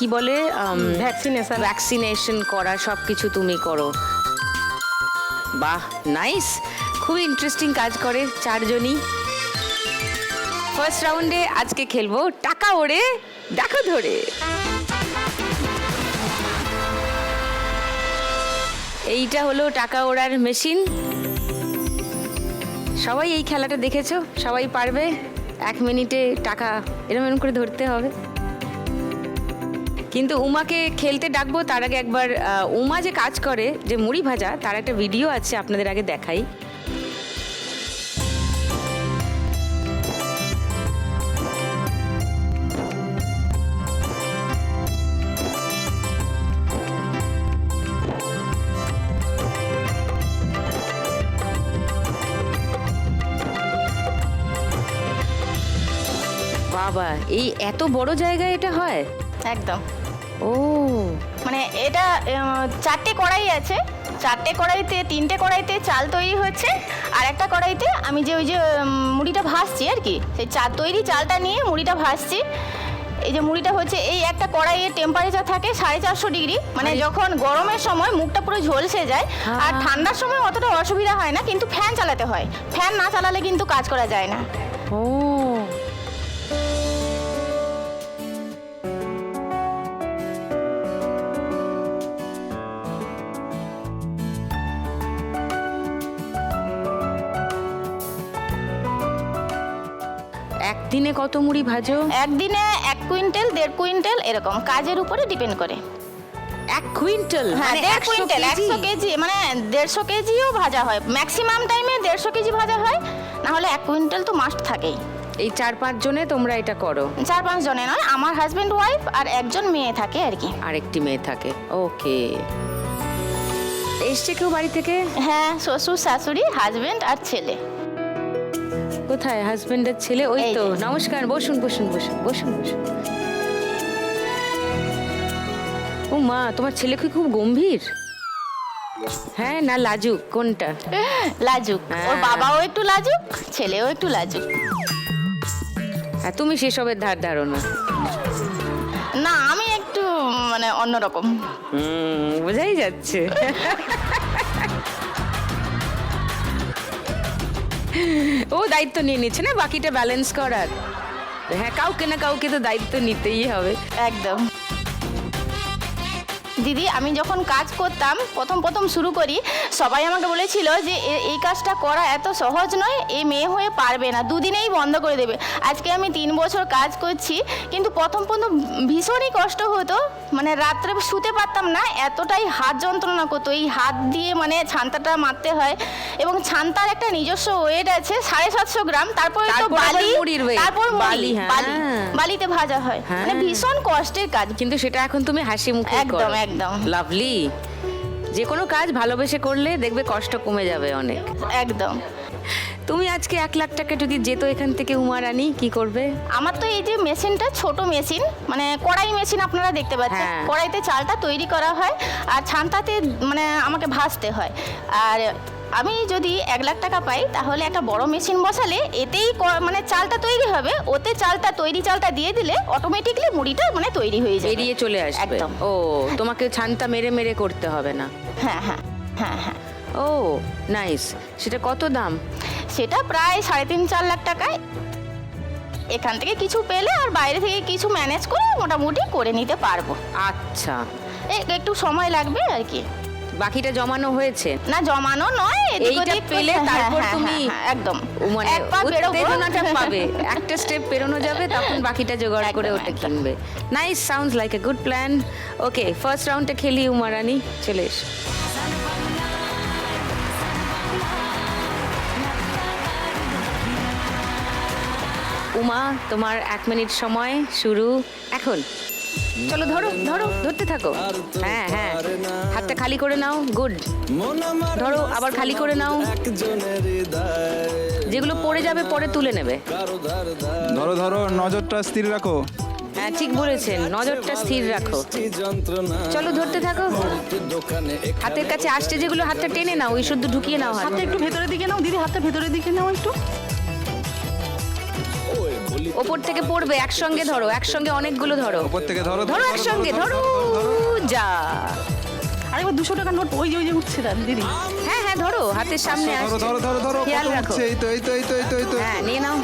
কি বলে ভ্যাকসিনেশন করা সব কিছু তুমি করো। বাহ, নাইস, খুবই ইন্টারেস্টিং কাজ করে চারজনই। ফার্স্ট রাউন্ডে আজকে খেলবো টাকা ওড়ে দেখো ধরে। এইটা হলো টাকা ওড়ার মেশিন। সবাই এই খেলাটা দেখেছো, সবাই পারবে। 1 মিনিটে টাকা এরকম করে ধরতে হবে। কিন্তু উমাকে খেলতে ডাকবো তার আগে একবার উমা যে কাজ করে, যে মুড়ি ভাজা, তার একটা ভিডিও আছে, আপনাদের আগে দেখাই। বাবা, এই এত বড় জায়গায় এটা হয়? একদম। ও, মানে এটা 4টে কড়াই আছে, 4টে কড়াইতে 3টে কড়াইতে চাল তৈরি হচ্ছে, আর একটা কড়াইতে আমি যে ওই যে মুড়িটা ভাজছি আর কি, সেই তৈরি চালটা নিয়ে মুড়িটা ভাজছি। এই যে মুড়িটা হচ্ছে, এই একটা কড়াইয়ের টেম্পারেচার থাকে 450 ডিগ্রি, মানে যখন গরমের সময় মুখটা পুরো ঝলসে যায়, আর ঠান্ডার সময় অতটা অসুবিধা হয় না, কিন্তু ফ্যান চালাতে হয়। ফ্যান না চালালে কিন্তু কাজ করা যায় না। ও, একদিনে কত মুড়ি ভাজো? একদিনে 1 কুইন্টাল 1.5 কুইন্টাল এরকম, কাজের উপরে ডিপেন্ড করে। 1 কুইন্টাল? হ্যাঁ, 1.5 কুইন্টাল, 100 কেজি, মানে 150 কেজিও ভাজা হয়। ম্যাক্সিমাম টাইমে 150 কেজি ভাজা হয়, না হলে 1 কুইন্টাল তো মাস্ট থাকেই। এই 4-5 জনে তোমরা এটা করো? 4-5 জনে নয়, আমার হাজবেন্ড ওয়াইফ আর একজন মেয়ে থাকে আর কি। আরেকটি মেয়ে থাকে, ওকে। এসছে কেউ বাড়ি থেকে? হ্যাঁ, শ্বশুর শাশুড়ি, হাজবেন্ড আর ছেলে। কোথায় হাজবেন্ডের ছেলে? ওই এই তো, যে। নমস্কার, বসুন বসুন বসুন বসুন বসুন। ও মা, তোমার ছেলে কি খুব গম্ভীর? হ্যাঁ না লাজুক, কোনটা? লাজুক, ওর বাবাও একটু লাজুক, ছেলেও একটু লাজুক। হ্যাঁ, তুমি সেসবের ধার ধারো না। না, আমি একটু মানে অন্যরকম। বোঝাই যাচ্ছে। ও দায়িত্ব নিয়ে নিচ্ছে না বাকিটা ব্যালেন্স করার। হ্যাঁ, কাউকে না কাউকে তো দায়িত্ব নিতেই হবে। একদম। দিদি, আমি যখন কাজ করতাম, প্রথম শুরু করি, সবাই আমাকে বলেছিল যে এই কাজটা করা এত সহজ নয়, এই মেয়ে হয়ে পারবে না, 2 দিনেই বন্ধ করে দেবে। আজকে আমি 3 বছর কাজ করছি, কিন্তু প্রথম ভীষণই কষ্ট হতো, মানে রাত্রে শুতে পারতাম না, এতটাই হাত যন্ত্রণা করতো। এই হাত দিয়ে মানে ছান্তাটা মারতে হয়, এবং ছান্তার একটা নিজস্ব ওয়েট আছে 750 গ্রাম, তারপরে তো বালি, তারপর বালি, বালিতে ভাজা হয়, মানে ভীষণ কষ্টের কাজ। কিন্তু সেটা এখন তুমি হাসি মুখে করো। একদম একদম। লাভলি। যে কোনো কাজ ভালোবেসে করলে দেখবে কষ্ট কমে যাবে অনেক। একদম। তুমি আজকে 1 লাখ টাকা যদি যেত এখান থেকে উমা রানী, কি করবে? আমার তো এই যে মেশিনটা, ছোট মেশিন, মানে কড়াই মেশিন আপনারা দেখতে পাচ্ছেন, হ্যাঁ। কড়াইতে চালটা তৈরি করা হয়, আর ছান্তাতে মানে আমাকে ভাজতে হয়। আর আমি যদি 1 লাখ টাকা পাই, তাহলে একটা বড় মেশিন বসালে এতেই মানে চালটা তৈরি হবে, ওতে তৈরি চালটা দিয়ে দিলে অটোমেটিকলি মুড়িটা মানে তৈরি হয়ে যাবে, বেরিয়ে চলে আসবে। একদম। ও, তোমাকে ছান্তা মেরে মেরে করতে হবে না। হ্যাঁ হ্যাঁ হ্যাঁ হ্যাঁ। ও নাইস। সেটা কত দাম? সেটা প্রায় 3.5-4 লাখ টাকায়। এখান থেকে কিছু পেলে আর বাইরে থেকে কিছু ম্যানেজ করে মোটামুটি করে নিতে পারবো। আচ্ছা, একটু সময় লাগবে আর কি। বাকিটা জমানো হয়েছে? না, জমানো নয়, এইটা পেলে তারপর তুমি একদম মানে উত্তেজনাটা পাবে, একটা স্টেপ পেরোনো যাবে, তখন বাকিটা জোগাড় করে ওটা কিনবে। Nice, sounds like a good plan. Okay, first রাউন্ডে খেলি উমা রানী, চলে এসো। উমা, তোমার 1 মিনিট সময় শুরু এখন। চলো, ধরো ধরো, ধরতে থাকো। হ্যাঁ হ্যাঁ, হাতটা খালি করে নাও, গুড। ধরো, আবার খালি করে নাও, যেগুলো পড়ে যাবে পরে তুলে নেবে। ধরো ধরো, নজরটা স্থির রাখো। হ্যাঁ, ঠিক বলেছেন, নজরটা স্থির রাখো। চলো, ধরতে থাকো। হাতের কাছে আসছে যেগুলো, হাতটা টেনে নাও, ওই শুদ্ধ ঢুকিয়ে নাও। হাতটা একটু ভেতরের দিকে নাও দিদি, হাতটা ভেতরের দিকে নাও একটু। ওপর থেকে পড়বে, একসঙ্গে ধরো, একসঙ্গে অনেকগুলো ধরো, উপর থেকে ধরো ধরো একসঙ্গে, ধরো যা। আরেকবার 200 টাকা নোট ওই যে উঠছে না দিদি। হ্যাঁ হ্যাঁ ধরো, হাতের সামনে ধরো আসছে, ধরো ধরো ধরো খেয়াল কত রাখো। উঠছে, এই তো এই তো এই তো এই তো এই তো হ্যাঁ নিয়ে নাও।